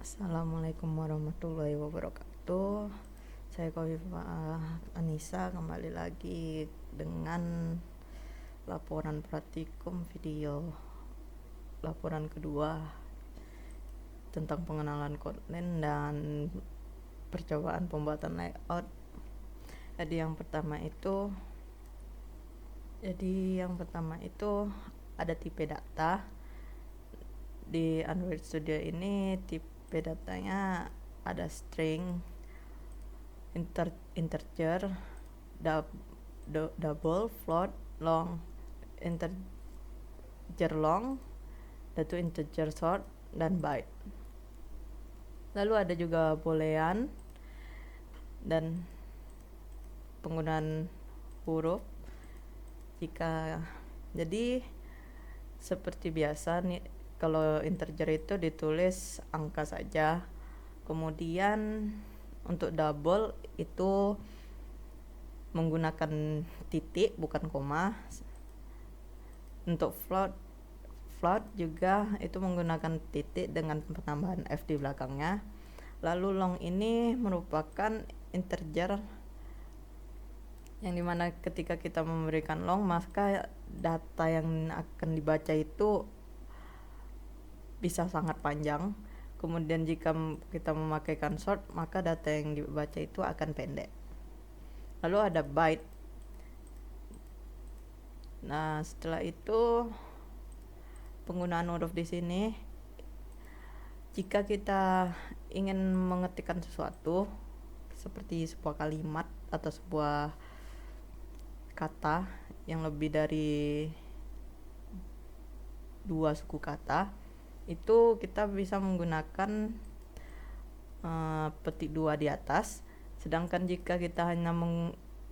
Assalamualaikum warahmatullahi wabarakatuh. Saya Khofifah Anissa kembali lagi dengan laporan praktikum video laporan kedua tentang pengenalan konten dan percobaan pembuatan layout. Jadi yang pertama itu ada tipe data. Di Android Studio ini tipe datanya ada string, integer, double, float, long, integer long, itu integer short, dan byte. Lalu ada juga boolean dan penggunaan huruf. Jadi seperti biasa nih, kalau integer itu ditulis angka saja. Kemudian untuk double itu menggunakan titik bukan koma. Untuk float juga itu menggunakan titik dengan penambahan F di belakangnya. Lalu long ini merupakan integer yang dimana ketika kita memberikan long, maka data yang akan dibaca itu bisa sangat panjang. Kemudian jika kita memakaikan short, maka data yang dibaca itu akan pendek. Lalu ada byte. Nah, setelah itu penggunaan huruf di sini, jika kita ingin mengetikkan sesuatu seperti sebuah kalimat atau sebuah kata yang lebih dari 2 suku kata, itu kita bisa menggunakan petik 2 di atas. Sedangkan jika kita hanya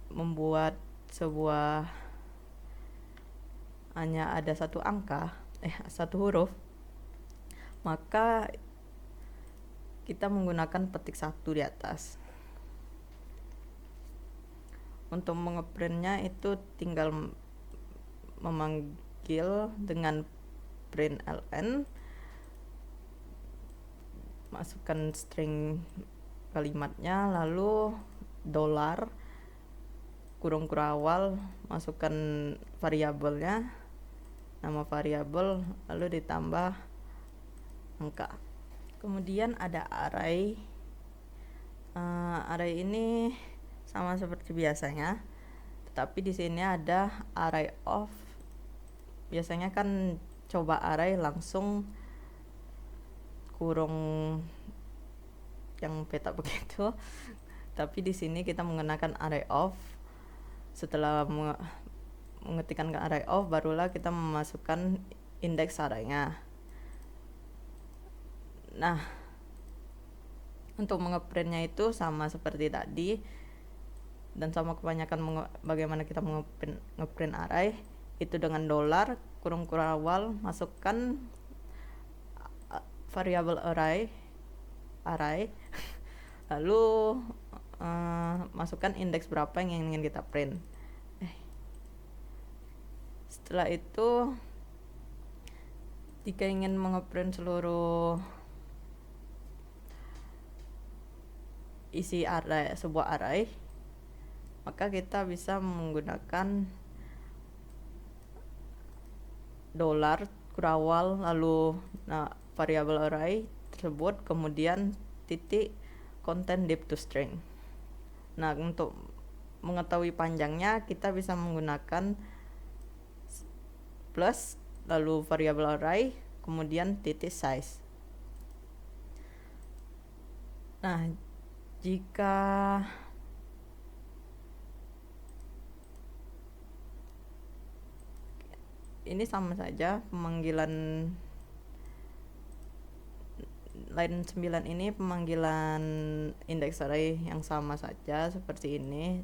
membuat sebuah hanya ada satu huruf, maka kita menggunakan petik 1 di atas. Untuk mengeprintnya itu tinggal memanggil dengan println, masukkan string kalimatnya, lalu $, kurung awal, masukkan variabelnya, nama variabel, lalu ditambah angka. Kemudian ada array. Array ini sama seperti biasanya, tetapi di sini ada array of. Biasanya kan coba array langsung kurung yang peta begitu, tapi di sini kita menggunakan array of. Setelah mengetikkan ke array of, barulah kita memasukkan indeks arraynya. Nah, untuk mengeprintnya itu sama seperti tadi, dan sama kebanyakan bagaimana kita ngeprint array itu dengan $, kurung awal, masukkan variabel array lalu masukkan indeks berapa yang ingin kita print. Setelah itu, jika ingin mengeprint seluruh isi sebuah array, maka kita bisa menggunakan $, kurawal, lalu variabel array tersebut, kemudian titik content deep to string. Nah, untuk mengetahui panjangnya kita bisa menggunakan plus, lalu variabel array, kemudian titik size. Nah, jika ini sama saja, pemanggilan line 9 ini pemanggilan indeks array yang sama saja seperti ini,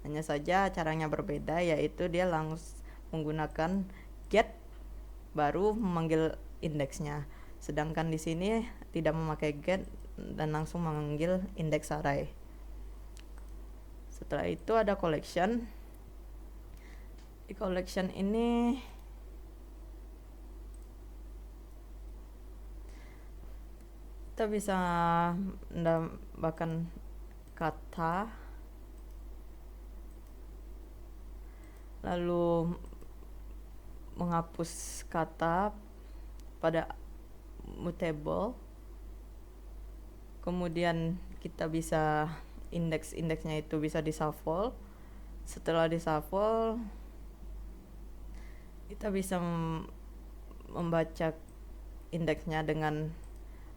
hanya saja caranya berbeda, yaitu dia langsung menggunakan get baru memanggil indeksnya, sedangkan di sini tidak memakai get dan langsung memanggil indeks array. Setelah itu ada collection. Di collection ini kita bisa menambahkan kata, lalu menghapus kata pada mutable. Kemudian kita bisa indeksnya itu bisa di shuffle. Setelah di shuffle, kita bisa membaca indeksnya dengan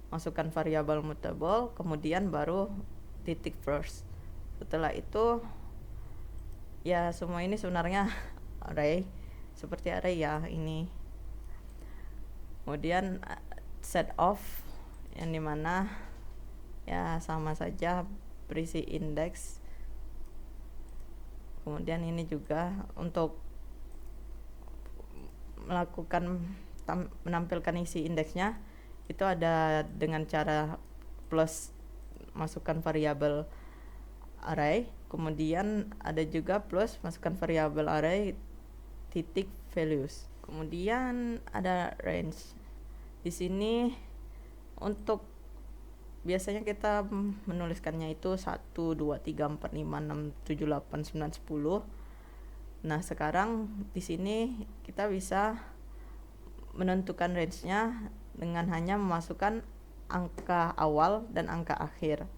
masukkan variabel mutable, kemudian baru titik first. Setelah itu ya semua ini sebenarnya array, seperti array ya ini. Kemudian set of, yang dimana ya sama saja berisi indeks. Kemudian ini juga untuk menampilkan isi indeksnya itu ada dengan cara plus masukkan variabel array, kemudian ada juga plus masukkan variabel array titik values. Kemudian ada range. Di sini untuk biasanya kita menuliskannya itu 1, 2, 3, 4, 5, 6, 7, 8, 9, 10. Nah, sekarang di sini kita bisa menentukan range-nya dengan hanya memasukkan angka awal dan angka akhir.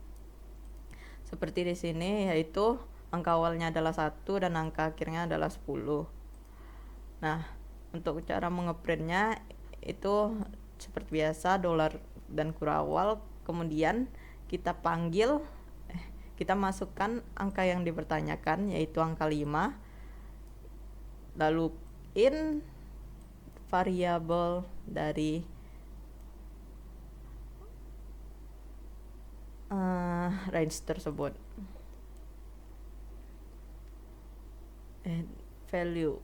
Seperti di sini, yaitu angka awalnya adalah 1 dan angka akhirnya adalah 10. Nah, untuk cara mengeprintnya itu seperti biasa dolar dan kurang awal, kemudian kita panggil, kita masukkan angka yang dipertanyakan yaitu angka 5, lalu in variabel dari range tersebut, value.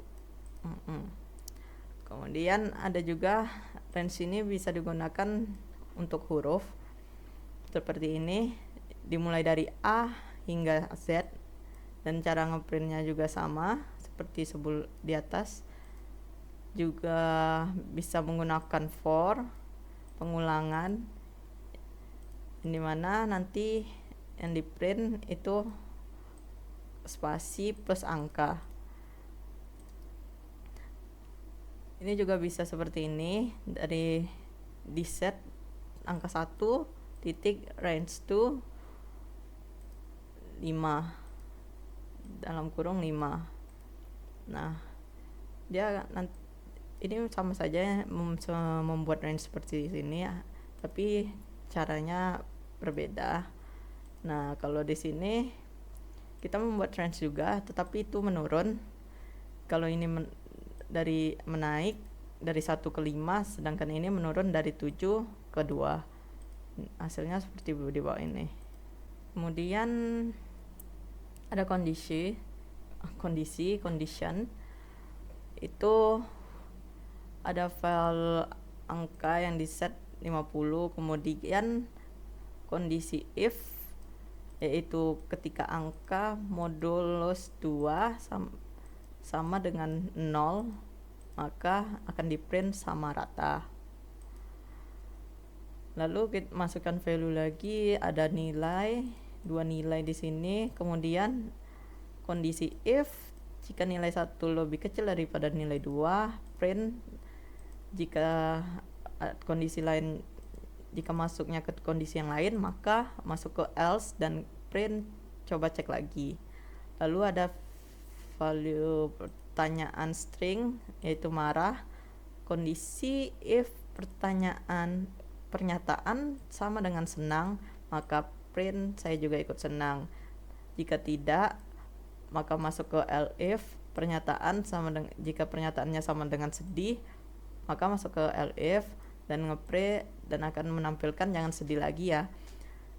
Kemudian ada juga range ini bisa digunakan untuk huruf seperti ini, dimulai dari A hingga Z, dan cara ngeprintnya juga sama seperti di atas. Juga bisa menggunakan for pengulangan, dimana nanti yang di print itu spasi plus angka. Ini juga bisa seperti ini, dari di set angka 1 titik range to 5 dalam kurung 5. Nah, dia ini sama saja membuat range seperti ini ya, tapi caranya berbeda. Nah, kalau di sini kita membuat range juga, tetapi itu menurun. Kalau ini dari menaik dari 1 ke 5, sedangkan ini menurun dari 7 ke 2. Hasilnya seperti di bawah ini. Kemudian ada condition. Itu ada file angka yang di set 50, kemudian kondisi if, yaitu ketika angka modulus 2 sama dengan 0, maka akan di print sama rata. Lalu kita masukkan value lagi, ada nilai, 2 nilai di sini. Kemudian kondisi if, jika nilai 1 lebih kecil daripada nilai 2, print. Jika kondisi lain, jika masuknya ke kondisi yang lain, maka masuk ke else dan print. Coba cek lagi. Lalu ada value pertanyaan string, yaitu marah. Kondisi if pernyataan sama dengan senang, maka print saya juga ikut senang. Jika tidak, maka masuk ke elif pernyataan jika pernyataannya sama dengan sedih, maka masuk ke elif dan ngeprint dan akan menampilkan jangan sedih lagi ya.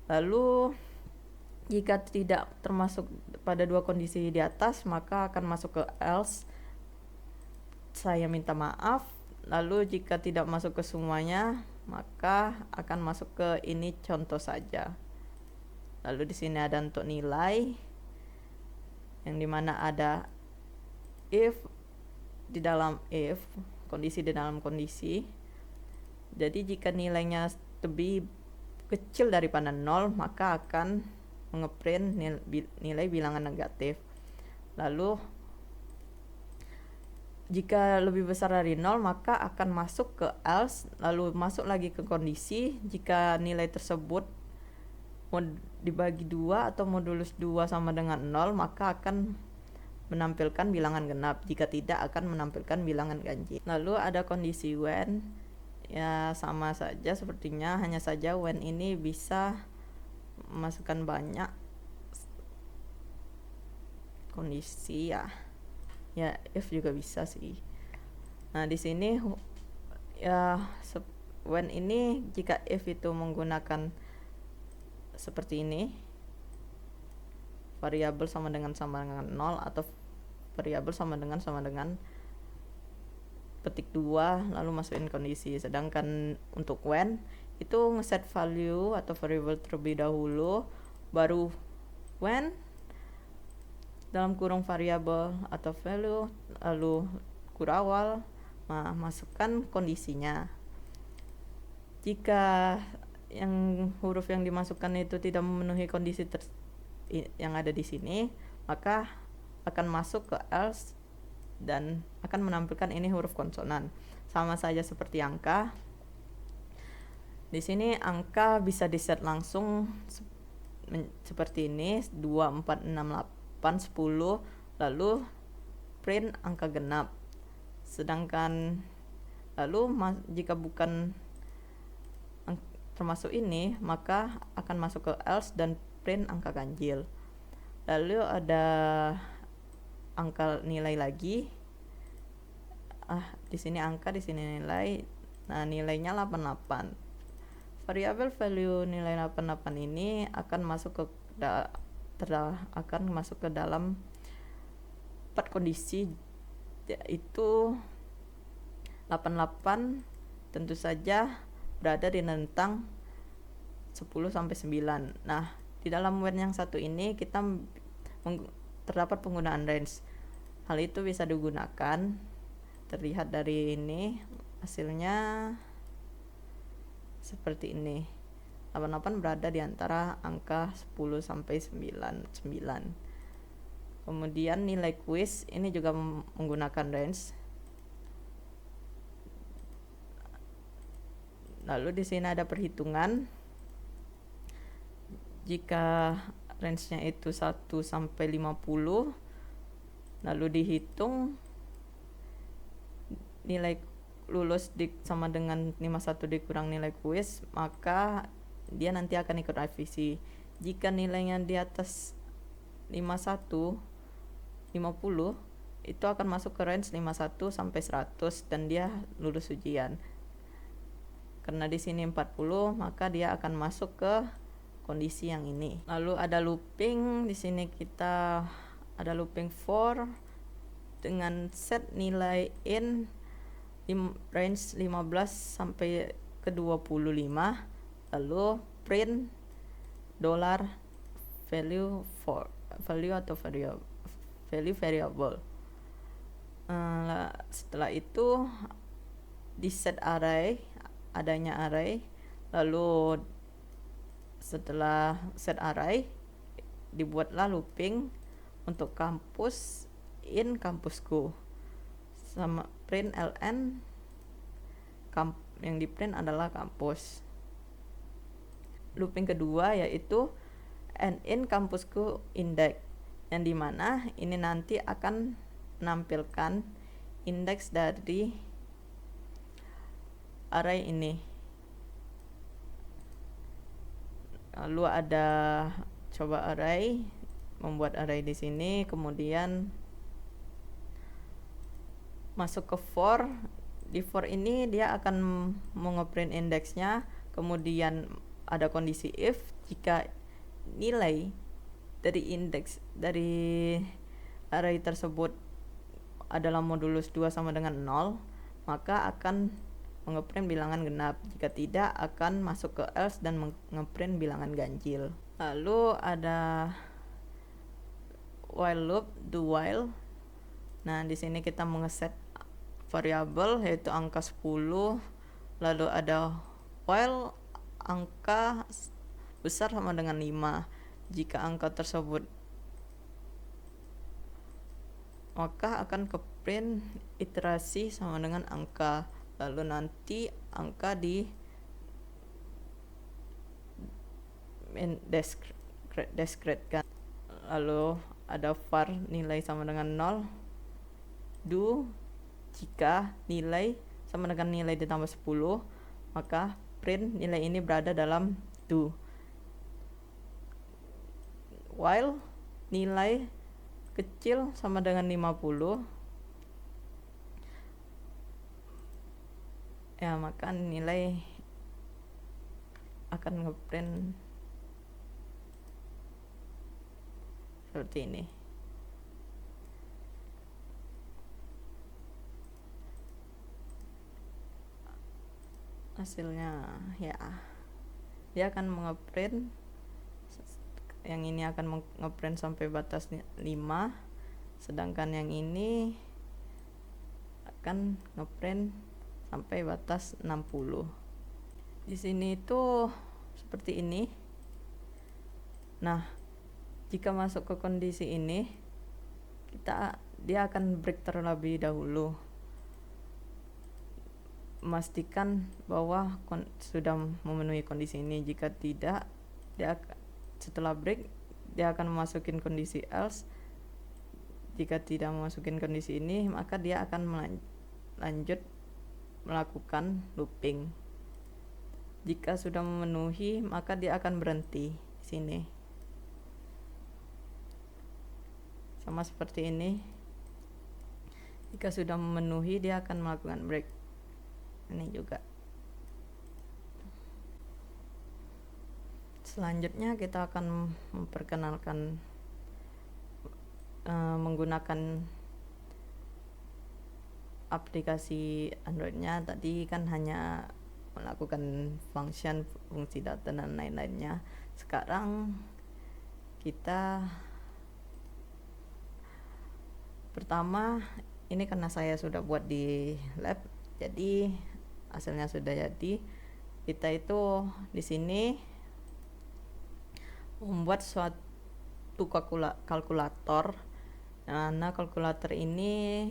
Lalu jika tidak termasuk pada 2 kondisi di atas, maka akan masuk ke else, saya minta maaf. Lalu jika tidak masuk ke semuanya, maka akan masuk ke ini contoh saja. Lalu di sini ada untuk nilai, yang dimana ada if di dalam if, kondisi di dalam kondisi. Jadi jika nilainya lebih kecil daripada 0, maka akan ngeprint nilai bilangan negatif. Lalu jika lebih besar dari 0, maka akan masuk ke else, lalu masuk lagi ke kondisi. Jika nilai tersebut mau dibagi 2 atau modulus 2 sama dengan 0, maka akan menampilkan bilangan genap. Jika tidak, akan menampilkan bilangan ganjil. Lalu ada kondisi when, ya sama saja sepertinya, hanya saja when ini bisa memasukkan banyak kondisi ya if juga bisa sih. Nah di sini ya when ini jika if itu menggunakan seperti ini, variabel sama dengan 0 atau variabel sama dengan petik 2 lalu masukin kondisi. Sedangkan untuk when itu ngeset value atau variable terlebih dahulu, baru when dalam kurung variabel atau value, lalu kurawal masukkan kondisinya. Jika yang huruf yang dimasukkan itu tidak memenuhi kondisi yang ada di sini, maka akan masuk ke else dan akan menampilkan ini huruf konsonan. Sama saja seperti angka. Di sini angka bisa diset langsung seperti ini, 2, 4, 6, 8, 10, lalu print angka genap. Sedangkan lalu jika bukan termasuk ini, maka akan masuk ke else dan print angka ganjil. Lalu ada angka nilai lagi. Di sini angka, di sini nilai. Nah, nilainya 88. Variabel value nilai 88 ini akan masuk ke dalam 4 kondisi, yaitu 88 tentu saja berada di rentang 10 sampai 9. Nah, di dalam when yang satu ini kita terdapat penggunaan range. Hal itu bisa digunakan, terlihat dari ini hasilnya seperti ini. 88 berada di antara angka 10 sampai 9. Kemudian nilai quiz ini juga menggunakan range. Lalu di sini ada perhitungan. Jika range-nya itu 1 sampai 50, lalu dihitung nilai lulus sama dengan 51 dikurang nilai quiz, maka dia nanti akan ikut revisi. Jika nilainya di atas 51, 50, itu akan masuk ke range 51 sampai 100 dan dia lulus ujian. Karena di sini 40, maka dia akan masuk ke kondisi yang ini. Lalu ada looping. Di sini kita ada looping for dengan set nilai in range 15 sampai ke 25, lalu print $value for value atau value variable. Setelah itu di set array, adanya array, lalu setelah set array dibuatlah looping untuk kampus in kampusku, sama print ln yang di print adalah kampus. Looping kedua yaitu and in kampusku index, yang dimana ini nanti akan menampilkan indeks dari array ini. Lalu ada coba array, membuat array di sini, kemudian masuk ke for. Di for ini dia akan mengeprint indeksnya, kemudian ada kondisi if. Jika nilai dari indeks dari array tersebut adalah modulus 2 sama dengan 0, maka akan mengeprint bilangan genap. Jika tidak, akan masuk ke else dan mengeprint bilangan ganjil. Lalu ada while loop, do while. Nah, di sini kita mengeset variabel yaitu angka 10, lalu ada while angka besar sama dengan 5. Jika angka tersebut, maka akan ke print iterasi sama dengan angka, lalu nanti angka di discrete-kan. Lalu ada var nilai sama dengan 0, do jika nilai sama dengan nilai ditambah 10, maka print nilai ini berada dalam do. While nilai kecil sama dengan 50, ya maka nilai akan ngeprint seperti ini. Hasilnya ya dia akan ngeprint, yang ini akan ngeprint sampai batas 5, sedangkan yang ini akan ngeprint sampai batas 60. Di sini itu seperti ini. Nah, jika masuk ke kondisi ini, dia akan break terlebih dahulu, memastikan bahwa sudah memenuhi kondisi ini. Jika tidak, dia setelah break dia akan memasukin kondisi else. Jika tidak memasukin kondisi ini, maka dia akan lanjut melakukan looping. Jika sudah memenuhi, maka dia akan berhenti di sini. Sama seperti ini. Jika sudah memenuhi, dia akan melakukan break. Ini juga. Selanjutnya kita akan memperkenalkan menggunakan aplikasi Android-nya. Tadi kan hanya melakukan fungsi data dan lain-lainnya. Sekarang kita pertama, ini karena saya sudah buat di lab, jadi hasilnya sudah jadi. Kita itu di sini membuat suatu kalkulator. Nah, kalkulator ini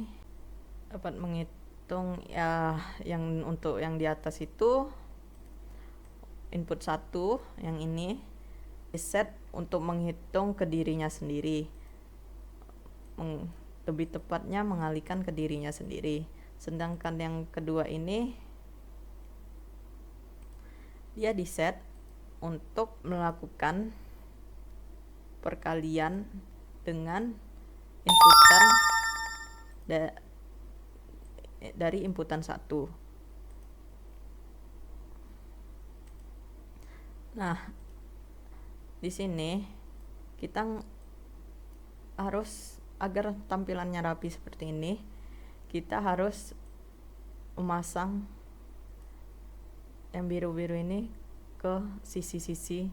dapat menghitung ya, yang untuk yang di atas itu input 1, yang ini set untuk menghitung ke dirinya sendiri, lebih tepatnya mengalihkan ke dirinya sendiri. Sedangkan yang kedua ini dia di set untuk melakukan perkalian dengan inputan dari inputan 1. Nah, di sini kita harus, agar tampilannya rapi seperti ini, kita harus memasang yang biru-biru ini ke sisi-sisi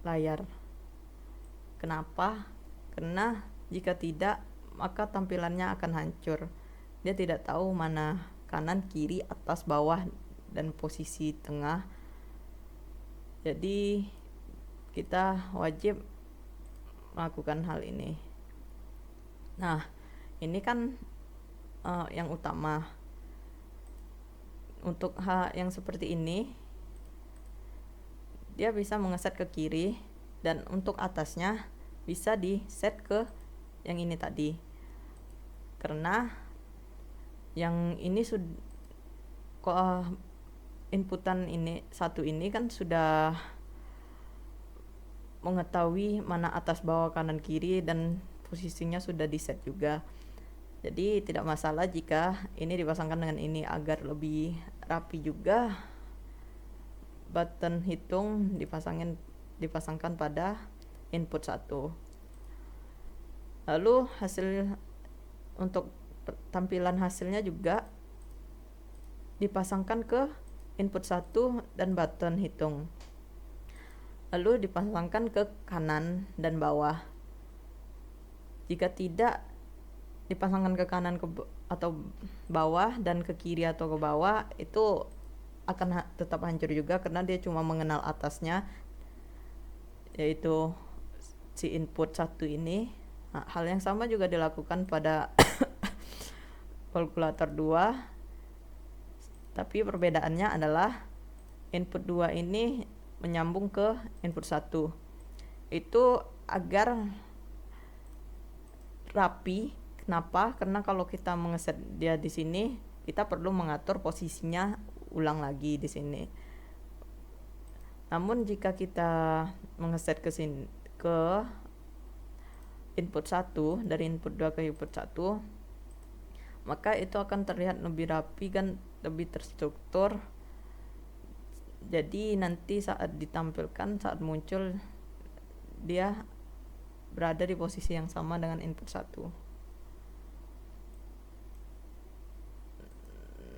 layar. Kenapa? Karena jika tidak, maka tampilannya akan hancur. Dia tidak tahu mana kanan, kiri, atas, bawah, dan posisi tengah. Jadi kita wajib melakukan hal ini. Nah, ini kan yang utama. Untuk hal yang seperti ini, dia bisa mengeset ke kiri, dan untuk atasnya bisa di set ke yang ini tadi. Karena yang ini inputan ini satu ini kan sudah mengetahui mana atas, bawah, kanan, kiri, dan posisinya sudah di set juga. Jadi tidak masalah jika ini dipasangkan dengan ini. Agar lebih rapi juga, button hitung dipasangkan pada input 1. Lalu untuk tampilan hasilnya juga dipasangkan ke input 1 dan button hitung. Lalu dipasangkan ke kanan dan bawah. Jika tidak dipasangkan ke kanan atau bawah dan ke kiri atau ke bawah, itu akan tetap hancur juga karena dia cuma mengenal atasnya, yaitu si input 1 ini. Nah, hal yang sama juga dilakukan pada kalkulator 2, tapi perbedaannya adalah input 2 ini menyambung ke input 1. Itu agar rapi. Kenapa? Karena kalau kita mengeset dia di sini, kita perlu mengatur posisinya ulang lagi di sini. Namun jika kita mengeset ke sini, ke input 1, dari input 2 ke input 1, maka itu akan terlihat lebih rapi kan, lebih terstruktur. Jadi nanti saat ditampilkan, saat muncul, dia berada di posisi yang sama dengan input 1.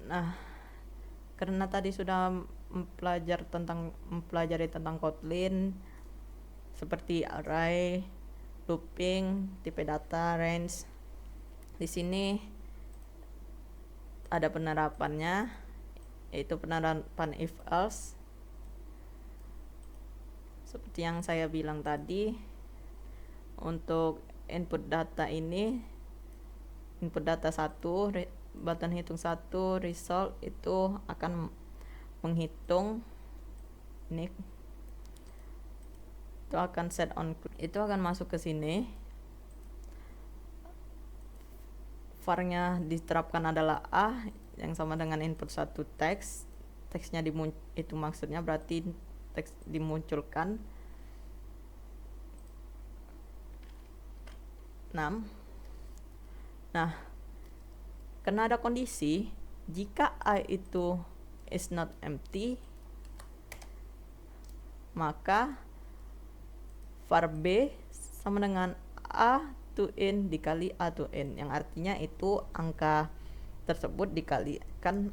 Nah, karena tadi sudah mempelajari tentang Kotlin seperti array, looping, tipe data, range. Di sini ada penerapannya, yaitu penerapan if else. Seperti yang saya bilang tadi, untuk input data ini, input data 1, button hitung 1, result itu akan menghitung ini, itu akan set on, itu akan masuk ke sini. Var-nya diterapkan adalah A yang sama dengan input 1 teks. Teksnya itu maksudnya berarti teks dimunculkan 6. Nah, karena ada kondisi jika A itu is not empty, maka var B sama dengan A to N dikali A to N, yang artinya itu angka tersebut dikalikan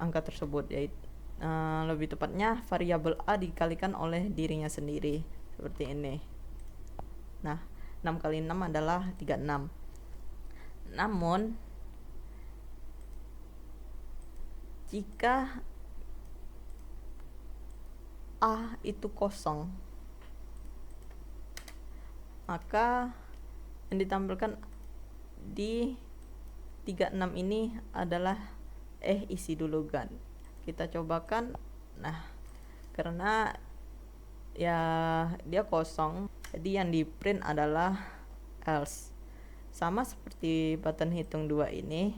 angka tersebut, yaitu lebih tepatnya variabel A dikalikan oleh dirinya sendiri, seperti ini. Nah, 6 kali 6 adalah 36. Namun jika A itu kosong, maka yang ditampilkan di 36 ini adalah isi dulu kan. Kita cobakan. Nah, karena ya dia kosong, jadi yang di print adalah else. Sama seperti button hitung 2 ini.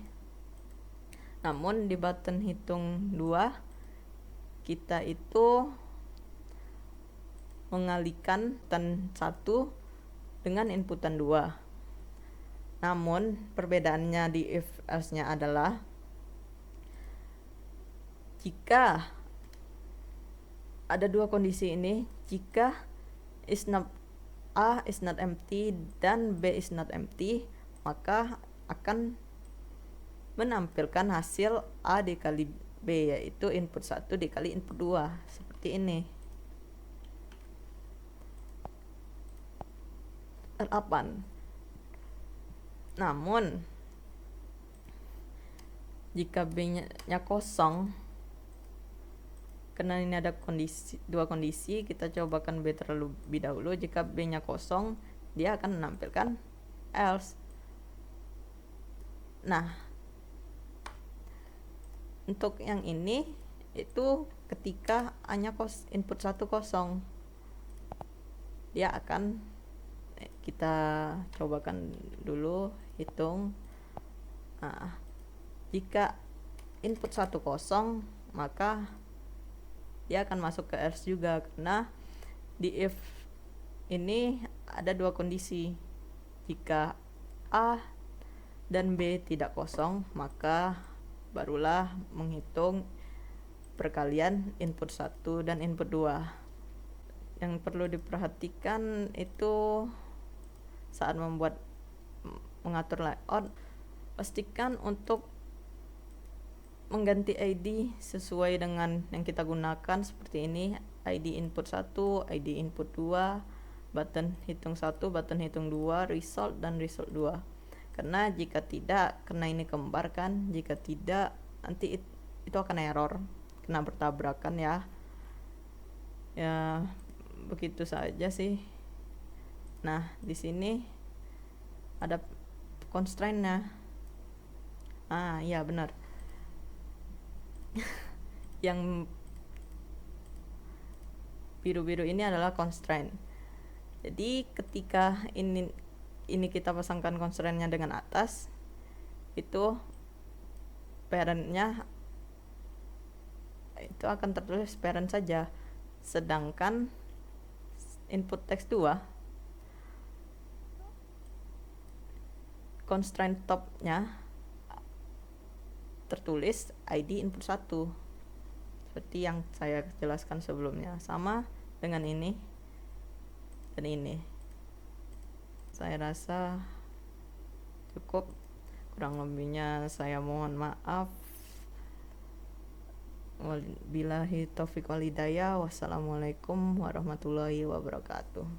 Namun di button hitung 2 kita itu mengalihkan inputan 1 dengan inputan 2. Namun perbedaannya di if else-nya adalah jika ada dua kondisi ini, jika A is not empty dan B is not empty, maka akan menampilkan hasil A dikali B, yaitu input 1 dikali input 2, seperti ini. 8. Namun jika B-nya kosong, karena ini ada dua kondisi, kita cobakan B terlebih dahulu. Jika B-nya kosong, dia akan menampilkan else. Nah, untuk yang ini itu ketika A-nya input 1 kosong, dia akan, kita cobakan dulu hitung. Nah, jika input 1 kosong, maka dia akan masuk ke else juga, karena di if ini ada dua kondisi. Jika A dan B tidak kosong, maka barulah menghitung perkalian input 1 dan input 2. Yang perlu diperhatikan itu saat mengatur layout, pastikan untuk mengganti ID sesuai dengan yang kita gunakan, seperti ini: ID input 1, ID input 2, button hitung 1, button hitung 2, result dan result 2. Karena jika tidak, karena ini kembar kan, jika tidak nanti itu akan error. kena bertabrakan ya. Ya begitu saja sih. Nah di sini ada constraint-nya. Iya benar. Yang biru-biru ini adalah constraint. Jadi ketika ini kita pasangkan constraint-nya dengan atas, itu parent-nya itu akan tertulis parent saja. Sedangkan input text 2, constraint top-nya tertulis ID input 1. Seperti yang saya jelaskan sebelumnya. Sama dengan ini dan ini. Saya rasa cukup. Kurang lebihnya saya mohon maaf. Wabillahi taufiq wal hidayah. Wassalamualaikum warahmatullahi wabarakatuh.